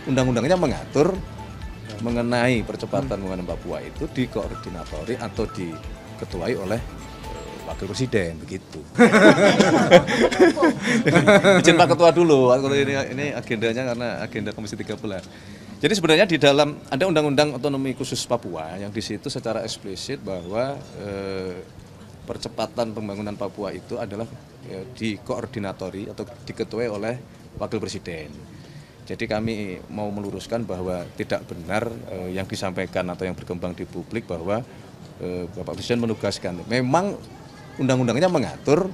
undang-undangnya mengatur mengenai percepatan pembangunan Papua itu dikoordinatori atau diketuai oleh Wakil Presiden, begitu. Izin Pak Ketua dulu, ini agendanya karena agenda Komisi 13. Jadi sebenarnya di dalam ada Undang-Undang Otonomi Khusus Papua yang di situ secara eksplisit bahwa percepatan pembangunan Papua itu adalah dikoordinatori atau diketuai oleh Wakil Presiden. Jadi kami mau meluruskan bahwa tidak benar yang disampaikan atau yang berkembang di publik bahwa Bapak Presiden menugaskan. Memang undang-undangnya mengatur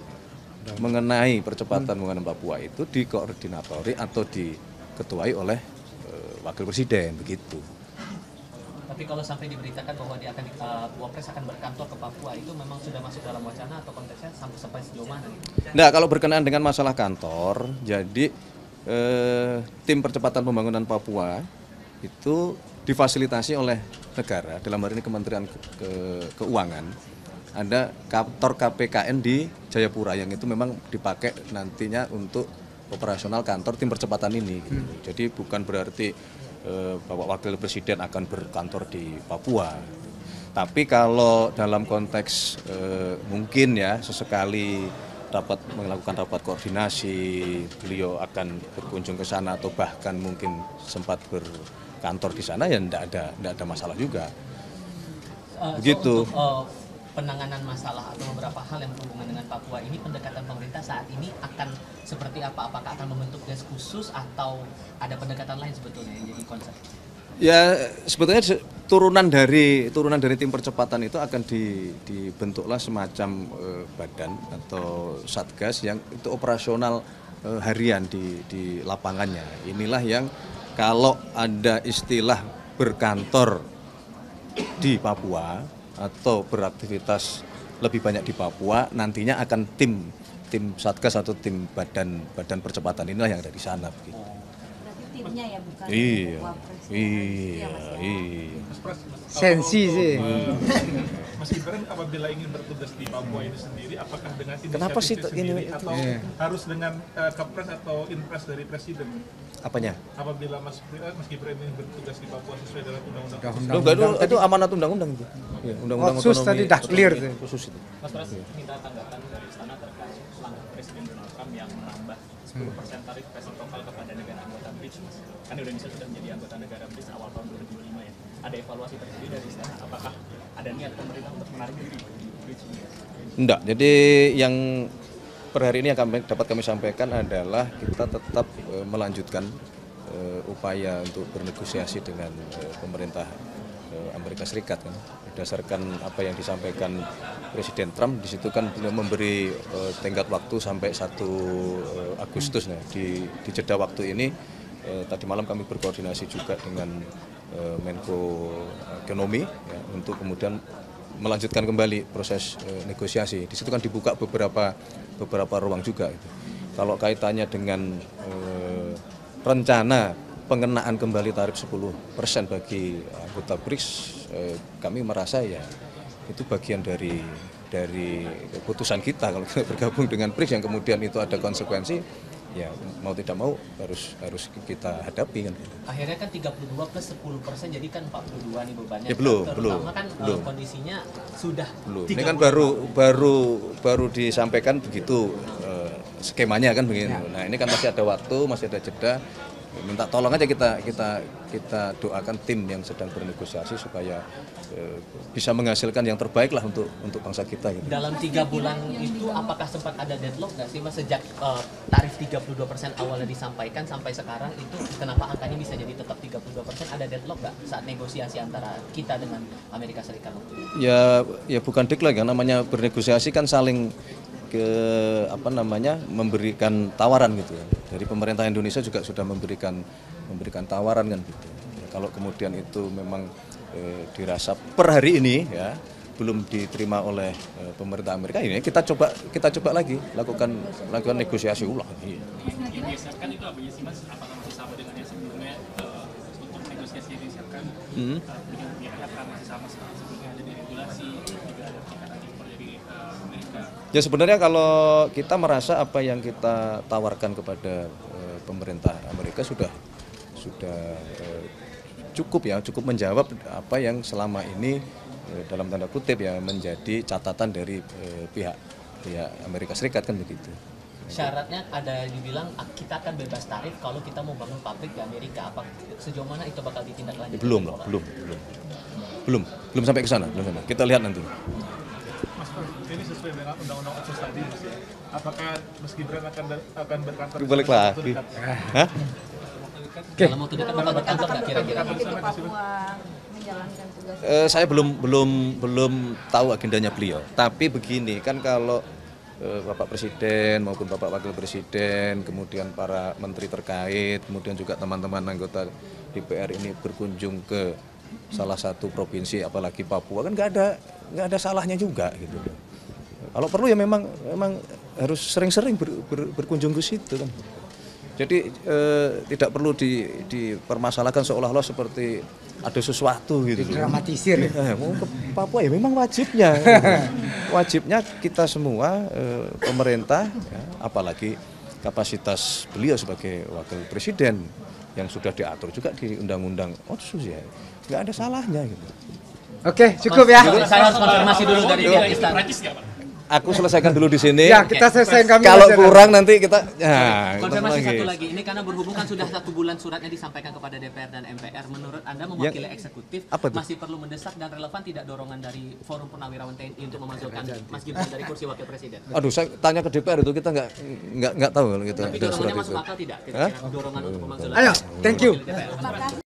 mengenai percepatan pembangunan Papua itu dikoordinatori atau diketuai oleh Wakil Presiden, begitu. Tapi kalau sampai diberitakan bahwa dia akan Wapres akan berkantor ke Papua, itu memang sudah masuk dalam wacana atau konteksnya sampai sejauh mana? Nah, kalau berkenaan dengan masalah kantor, jadi tim percepatan pembangunan Papua itu difasilitasi oleh negara, dalam hal ini Kementerian Keuangan. Ada kantor KPKN di Jayapura yang itu memang dipakai nantinya untuk operasional kantor tim percepatan ini. Gitu. Jadi bukan berarti Bapak Wakil Presiden akan berkantor di Papua. Tapi kalau dalam konteks mungkin ya sesekali melakukan rapat koordinasi, beliau akan berkunjung ke sana atau bahkan mungkin sempat berkantor di sana, ya tidak ada masalah juga. Begitu. So, untuk penanganan masalah atau beberapa hal yang berhubungan dengan Papua ini, pendekatan pemerintah saat ini akan seperti apa? Apakah akan membentuk desk khusus atau ada pendekatan lain sebetulnya yang jadi konsep? Ya sebetulnya turunan dari tim percepatan itu akan dibentuklah semacam badan atau satgas yang itu operasional harian di lapangannya. Inilah yang kalau ada istilah berkantor di Papua atau beraktivitas lebih banyak di Papua, nantinya akan tim satgas atau tim badan percepatan inilah yang ada di sana. Begitu. Timnya ya, bukan Iya. Sensi sih. Mas Gibran apabila ingin bertugas di Papua itu sendiri, apakah dengan Kenapa sih inisiatif ini sendiri itu? atau harus dengan kepres atau inpres dari presiden? Apanya? Apabila Mas Gibran ingin bertugas di Papua sesuai dengan undang-undang. Loh, itu amanat undang-undang itu. Ya, undang-undang Khusus otonomi tadi dah clear tuh. khusus itu. Mas Pras minta tanggapan dari istana terkait langkah Presiden Donald Trump yang menambah 10% tarif resiprokal kepada negara anggota BRICS. Kan Indonesia sudah menjadi anggota negara BRICS awal tahun 2025 ya. Ada evaluasi tersendiri dari istana, apakah ada niat pemerintah untuk menarik diri di BRICS ini? Enggak, jadi yang per hari ini yang dapat kami sampaikan adalah kita tetap melanjutkan upaya untuk bernegosiasi dengan pemerintah Amerika Serikat kan. Berdasarkan apa yang disampaikan Presiden Trump, di situ kan beliau memberi tenggat waktu sampai 1 Agustus. Nah, di jeda waktu ini tadi malam kami berkoordinasi juga dengan Menko Ekonomi ya, untuk kemudian melanjutkan kembali proses negosiasi. Di situ kan dibuka beberapa ruang juga. Gitu. Kalau kaitannya dengan rencana pengenaan kembali tarif 10% bagi anggota BRICS, kami merasa ya itu bagian dari keputusan kita kalau kita bergabung dengan BRICS yang kemudian itu ada konsekuensi, ya mau tidak mau harus kita hadapi kan. Akhirnya kan 32 plus 10%, jadi kan 42 nih bebannya. Ya, belum. Kan kondisinya sudah Belum. 30. Ini kan baru disampaikan begitu skemanya kan begini. Nah, ini kan masih ada waktu, masih ada jeda. Minta tolong aja kita doakan tim yang sedang bernegosiasi supaya bisa menghasilkan yang terbaik lah untuk bangsa kita. Gitu. Dalam 3 bulan itu apakah sempat ada deadlock nggak sih Mas, sejak tarif 32% awalnya disampaikan sampai sekarang itu kenapa angkanya bisa jadi tetap 32%? Ada deadlock nggak saat negosiasi antara kita dengan Amerika Serikat waktu itu? Ya bukan deadlock ya, namanya bernegosiasi kan saling memberikan tawaran gitu ya. Dari pemerintah Indonesia juga sudah memberikan tawaran kan gitu. Ya, kalau kemudian itu memang dirasa per hari ini ya belum diterima oleh pemerintah Amerika, ini kita coba lagi lakukan negosiasi ulang. Iya. Digeserkan itu apa sih Mas? Apakah masih sama dengan yang sebelumnya untuk negosiasi digeserkan dengan pihak masih sama sebelumnya ada regulasi juga ada tingkatan impor dari Amerika? Ya sebenarnya kalau kita merasa apa yang kita tawarkan kepada pemerintah Amerika sudah cukup menjawab apa yang selama ini dalam tanda kutip ya menjadi catatan dari pihak Amerika Serikat kan begitu. Syaratnya ada dibilang kita akan bebas tarif kalau kita mau bangun pabrik di Amerika. Apa sejauh mana itu bakal ditindaklanjuti? Belum sampai ke sana, belum sampai. Kita lihat nanti. Mas Pram, ini sesuai dengan undang-undang otsus tadi Mas ya. Apakah Mas Gibran akan berkantor di Balik sana dalam lagi. waktu dekat? Hah? Dalam waktu dekat bakal berkantor nggak kira-kira? Jadi ke Papua menjalankan tugas. Saya belum tahu agendanya beliau. Tapi begini kan kalau Bapak Presiden maupun Bapak Wakil Presiden, kemudian para menteri terkait, kemudian juga teman-teman anggota DPR ini berkunjung ke salah satu provinsi, apalagi Papua kan nggak ada salahnya juga gitu. Kalau perlu ya memang harus sering-sering berkunjung ke situ kan. Jadi tidak perlu dipermasalahkan seolah-olah seperti ada sesuatu gitu. Dramatisir. Mau ke Papua ya memang wajibnya. Wajibnya kita semua pemerintah, ya, apalagi kapasitas beliau sebagai wakil presiden yang sudah diatur juga di undang-undang otsus ya, nggak ada salahnya gitu. Oke, cukup ya. Saya harus konfirmasi dulu dari pihak istana. Prancis nggak, Pak? Aku selesaikan dulu di sini. Ya, kita selesaikan kami. Kalau selesaikan. kurang nanti kita ketemu Konfirmasi lagi. satu lagi, ini karena berhubung kan sudah 1 bulan suratnya disampaikan kepada DPR dan MPR. Menurut Anda mewakili eksekutif, apa tuh? masih perlu mendesak dan relevan tidak dorongan dari Forum Purnawirawan TNI untuk memasukkan Mas Gibran dari kursi wakil presiden? Aduh, saya tanya ke DPR itu kita nggak tahu kalau kita Tapi ada surat dorongannya masuk itu. akal tidak? Kira-kira dorongan untuk memasukkan Ayo, thank you. DPR. Apakah